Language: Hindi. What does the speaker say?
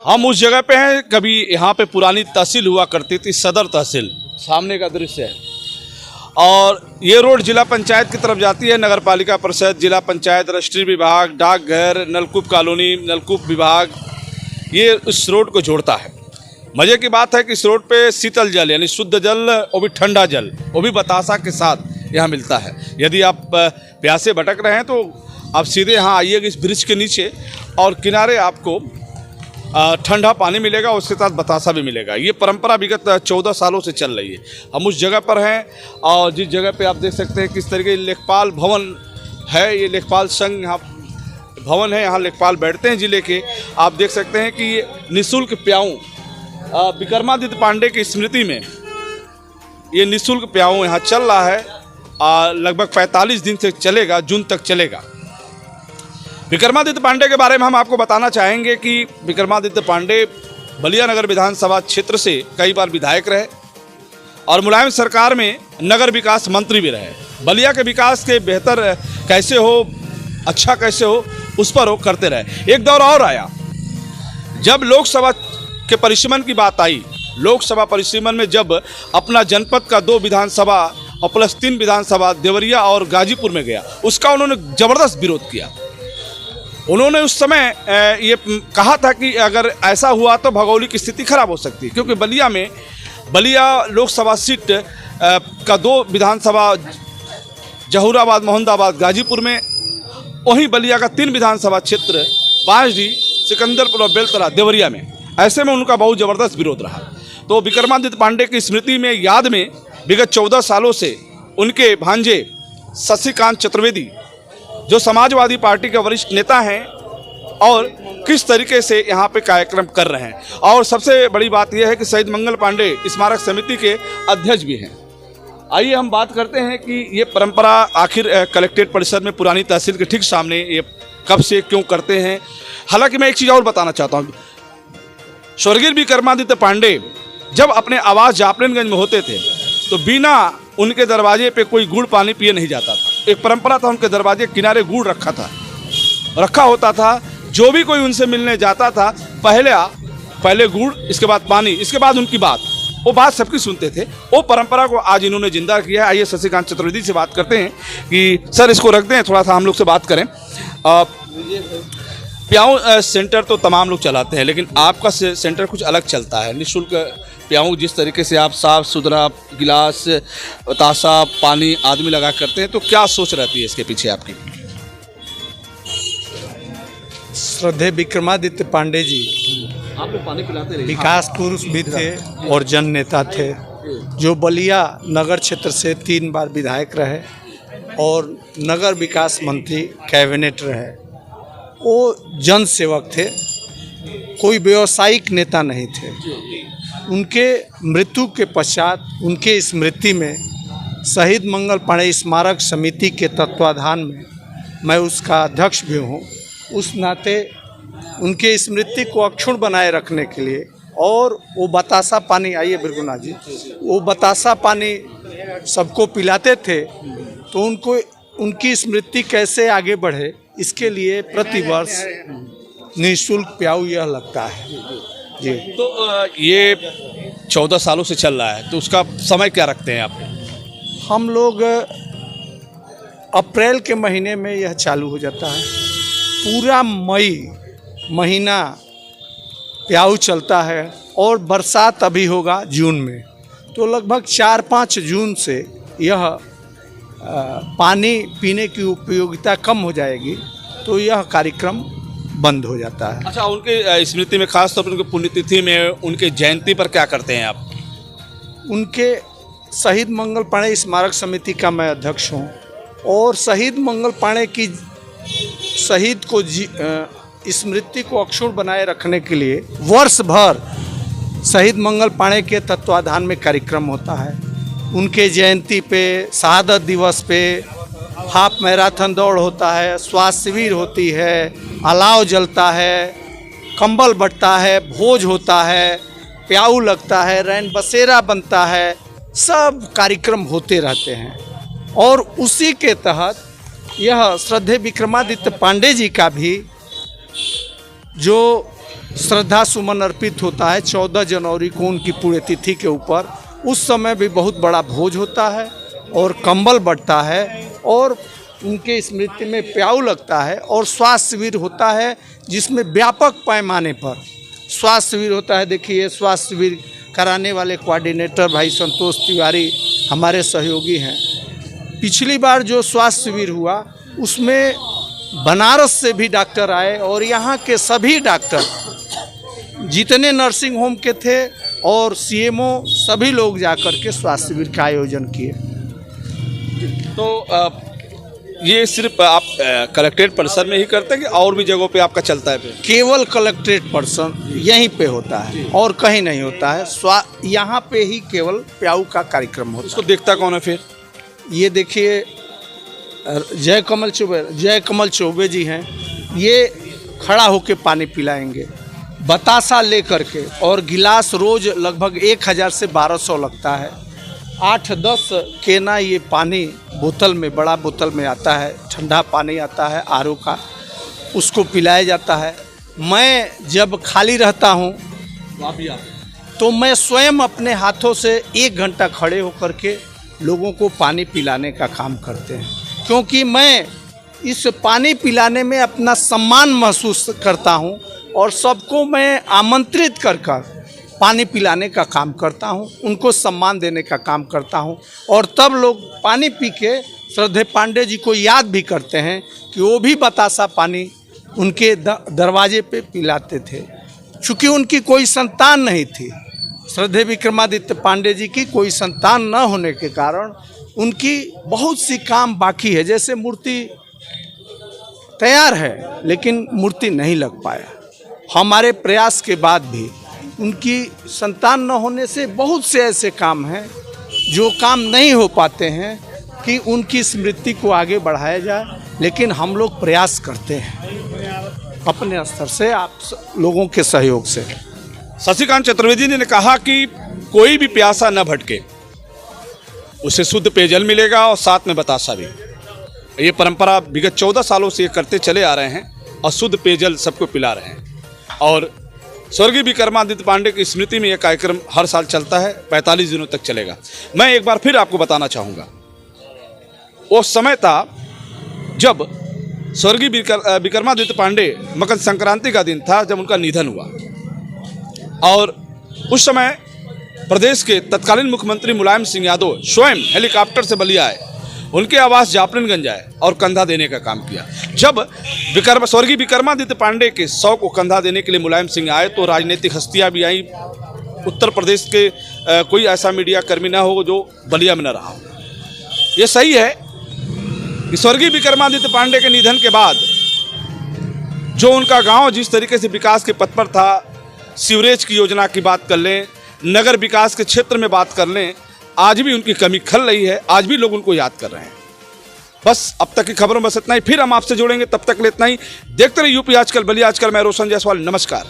हम उस जगह पे हैं, कभी यहाँ पे पुरानी तहसील हुआ करती थी, सदर तहसील, सामने का दृश्य है। और ये रोड जिला पंचायत की तरफ जाती है, नगर पालिका परिषद, जिला पंचायत, रजिस्ट्री विभाग, डाकघर, नलकूप कॉलोनी, नलकूप विभाग, ये इस रोड को जोड़ता है। मज़े की बात है कि इस रोड पे शीतल जल यानी शुद्ध जल, वो भी ठंडा जल, वो भी बतासा के साथ यहाँ मिलता है। यदि आप प्यासे भटक रहे हैं तो आप सीधे यहाँ आइएगा इस ब्रिज के नीचे, और किनारे आपको ठंडा पानी मिलेगा, उसके साथ बतासा भी मिलेगा। ये परंपरा विगत 14 सालों से चल रही है। हम उस जगह पर हैं, और जिस जगह पे आप देख सकते हैं किस तरीके लेखपाल भवन है, ये लेखपाल संघ यहाँ भवन है, यहाँ लेखपाल बैठते हैं जिले के। आप देख सकते हैं कि ये निःशुल्क प्याऊ विक्रमादित्य पांडे की स्मृति में ये निःशुल्क प्याऊ यहाँ चल रहा है। लगभग 45 दिन से चलेगा, जून तक चलेगा। विक्रमादित्य पांडे के बारे में हम आपको बताना चाहेंगे कि विक्रमादित्य पांडे बलिया नगर विधानसभा क्षेत्र से कई बार विधायक रहे और मुलायम सरकार में नगर विकास मंत्री भी रहे। बलिया के विकास के बेहतर कैसे हो, अच्छा कैसे हो, उस पर वो करते रहे। एक दौर और आया जब लोकसभा के परिसीमन की बात आई। लोकसभा परिसीमन में जब अपना जनपद का 2 विधानसभा और प्लस 3 विधानसभा देवरिया और गाजीपुर में गया, उसका उन्होंने ज़बरदस्त विरोध किया। उन्होंने उस समय ये कहा था कि अगर ऐसा हुआ तो भौगोलिक स्थिति खराब हो सकती है, क्योंकि बलिया लोकसभा सीट का 2 विधानसभा जहूराबाद, मोहम्मदाबाद, गाजीपुर में, वहीं बलिया का 3 विधानसभा क्षेत्र बांसडी, सिकंदरपुर और बेलतरा देवरिया में। ऐसे में उनका बहुत ज़बरदस्त विरोध रहा। तो विक्रमादित्य पांडे की स्मृति में, याद में, विगत 14 सालों से उनके भांजे शशिकांत चतुर्वेदी जो समाजवादी पार्टी के वरिष्ठ नेता हैं और किस तरीके से यहाँ पे कार्यक्रम कर रहे हैं। और सबसे बड़ी बात यह है कि शहीद मंगल पांडे स्मारक समिति के अध्यक्ष भी हैं। आइए हम बात करते हैं कि ये परंपरा आखिर कलेक्ट्रेट परिसर में पुरानी तहसील के ठीक सामने ये कब से क्यों करते हैं। हालांकि मैं एक चीज़ और बताना चाहता हूँ, स्वर्गीय विक्रमादित्य पांडे जब अपने आवास जापलेनगंज में होते थे तो बिना उनके दरवाजे पे कोई गुड़ पानी पिए नहीं जाता था। एक परंपरा था, उनके दरवाजे के किनारे गुड़ रखा होता था। जो भी कोई उनसे मिलने जाता था, पहले गुड़, इसके बाद पानी, इसके बाद उनकी बात। वो बात सबकी सुनते थे। वो परंपरा को आज इन्होंने जिंदा किया है। आइए शशिकांत चतुर्वेदी से बात करते हैं कि सर इसको रख दें, थोड़ा सा हम लोग से बात करें। प्याऊ सेंटर तो तमाम लोग चलाते हैं, लेकिन आपका सेंटर कुछ अलग चलता है। निःशुल्क प्याऊ जिस तरीके से आप साफ सुथरा गिलास, बतासा, पानी आदमी लगा करते हैं, तो क्या सोच रहती है इसके पीछे आपकी? श्रद्धेय विक्रमादित्य पांडे जी आप लोग पानी पिलाते रहे, विकास पुरुष भी थे और जन नेता थे, जो बलिया नगर क्षेत्र से 3 बार विधायक रहे और नगर विकास मंत्री कैबिनेट रहे। वो जन सेवक थे, कोई व्यावसायिक नेता नहीं थे। उनके मृत्यु के पश्चात उनके स्मृति में शहीद मंगल पांडे स्मारक समिति के तत्वाधान में मैं उसका अध्यक्ष भी हूँ। उस नाते उनके स्मृति को अक्षुण्ण बनाए रखने के लिए, और वो बतासा पानी, आइए बिरगुना जी, वो बतासा पानी सबको पिलाते थे, तो उनकी स्मृति कैसे आगे बढ़े, इसके लिए प्रतिवर्ष निःशुल्क प्याऊ यह लगता है जी। तो ये 14 सालों से चल रहा है, तो उसका समय क्या रखते हैं आप? हम लोग अप्रैल के महीने में यह चालू हो जाता है, पूरा मई महीना प्याऊ चलता है, और बरसात अभी होगा जून में, तो लगभग 4-5 जून से यह पानी पीने की उपयोगिता कम हो जाएगी, तो यह कार्यक्रम बंद हो जाता है। अच्छा, उनके स्मृति में, खास तौर पर उनकी पुण्यतिथि में, उनके जयंती पर क्या करते हैं आप? उनके शहीद मंगल पांडे स्मारक समिति का मैं अध्यक्ष हूँ, और शहीद मंगल पांडे की शहीद को स्मृति को अक्षुण्ण बनाए रखने के लिए वर्ष भर शहीद मंगल पांडे के तत्वाधान में कार्यक्रम होता है। उनके जयंती पे, शहादत दिवस पे हाफ मैराथन दौड़ होता है, स्वास्थ्य शिविर होती है, अलाव जलता है, कंबल बंटता है, भोज होता है, प्याऊ लगता है, रैन बसेरा बनता है, सब कार्यक्रम होते रहते हैं। और उसी के तहत यह श्रद्धेय विक्रमादित्य पांडे जी का भी जो श्रद्धा सुमन अर्पित होता है 14 जनवरी को उनकी पुण्यतिथि के ऊपर। उस समय भी बहुत बड़ा भोज होता है और कंबल बंटता है और उनके स्मृति में प्याऊ लगता है और स्वास्थ्य शिविर होता है जिसमें व्यापक पैमाने पर स्वास्थ्य शिविर होता है। देखिए स्वास्थ्य शिविर कराने वाले कोऑर्डिनेटर भाई संतोष तिवारी हमारे सहयोगी हैं। पिछली बार जो स्वास्थ्य शिविर हुआ उसमें बनारस से भी डॉक्टर आए और यहाँ के सभी डॉक्टर जितने नर्सिंग होम के थे और सीएमओ सभी लोग जाकर के स्वास्थ्य शिविर का आयोजन किए। तो ये सिर्फ आप कलेक्ट्रेट परिसर में ही करते हैं कि और भी जगहों पे आपका चलता है फिर? केवल कलेक्ट्रेट पर्सन यहीं पे होता है और कहीं नहीं होता है। यहाँ पे ही केवल प्याऊ का कार्यक्रम होता है। इसको देखता कौन है फिर? ये देखिए जय कमल चौबे जी हैं। ये खड़ा होके पानी पिलाएंगे बतासा ले करके और गिलास रोज लगभग 1000 से 1200 लगता है। 8-10 केना ये पानी बोतल में बड़ा बोतल में आता है, ठंडा पानी आता है आरओ का, उसको पिलाया जाता है। मैं जब खाली रहता हूँ तो मैं स्वयं अपने हाथों से 1 घंटा खड़े होकर के लोगों को पानी पिलाने का काम करते हैं, क्योंकि मैं इस पानी पिलाने में अपना सम्मान महसूस करता हूँ और सबको मैं आमंत्रित कर पानी पिलाने का काम करता हूँ, उनको सम्मान देने का काम करता हूँ। और तब लोग पानी पी के श्रद्धेय पांडे जी को याद भी करते हैं कि वो भी बतासा पानी उनके दरवाजे पे पिलाते थे। चूँकि उनकी कोई संतान नहीं थी, श्रद्धेय विक्रमादित्य पांडे जी की कोई संतान न होने के कारण उनकी बहुत सी काम बाकी है। जैसे मूर्ति तैयार है लेकिन मूर्ति नहीं लग पाया। हमारे प्रयास के बाद भी उनकी संतान न होने से बहुत से ऐसे काम हैं जो काम नहीं हो पाते हैं कि उनकी स्मृति को आगे बढ़ाया जाए, लेकिन हम लोग प्रयास करते हैं अपने स्तर से, आप लोगों के सहयोग से। शशिकांत चतुर्वेदी ने कहा कि कोई भी प्यासा न भटके, उसे शुद्ध पेयजल मिलेगा और साथ में बतासा भी। ये परंपरा विगत 14 सालों से ये करते चले आ रहे हैं और शुद्ध पेयजल सबको पिला रहे हैं। और स्वर्गीय विक्रमादित्य पांडे की स्मृति में यह कार्यक्रम हर साल चलता है, 45 दिनों तक चलेगा। मैं एक बार फिर आपको बताना चाहूँगा, वो समय था जब स्वर्गीय विक्रमादित्य पांडे मकर संक्रांति का दिन था जब उनका निधन हुआ। और उस समय प्रदेश के तत्कालीन मुख्यमंत्री मुलायम सिंह यादव स्वयं हेलीकॉप्टर से बलिया आए, उनके आवास जाफरगंज आए और कंधा देने का काम किया। जब स्वर्गीय विक्रमादित्य पांडे के 100 को कंधा देने के लिए मुलायम सिंह आए तो राजनीतिक हस्तियां भी आई। उत्तर प्रदेश के कोई ऐसा मीडिया कर्मी ना हो जो बलिया में न रहा हो। ये सही है कि स्वर्गीय विक्रमादित्य पांडे के निधन के बाद जो उनका गांव जिस तरीके से विकास के पथ पर था, सीवरेज की योजना की बात कर लें, नगर विकास के क्षेत्र में बात कर लें, आज भी उनकी कमी खल रही है। आज भी लोग उनको याद कर रहे हैं। बस अब तक की खबरों में बस इतना ही। फिर हम आपसे जुड़ेंगे, तब तक ले इतना ही। देखते रहिए यूपी आजकल, बलिया आजकल। मैं रोशन जायसवाल, नमस्कार।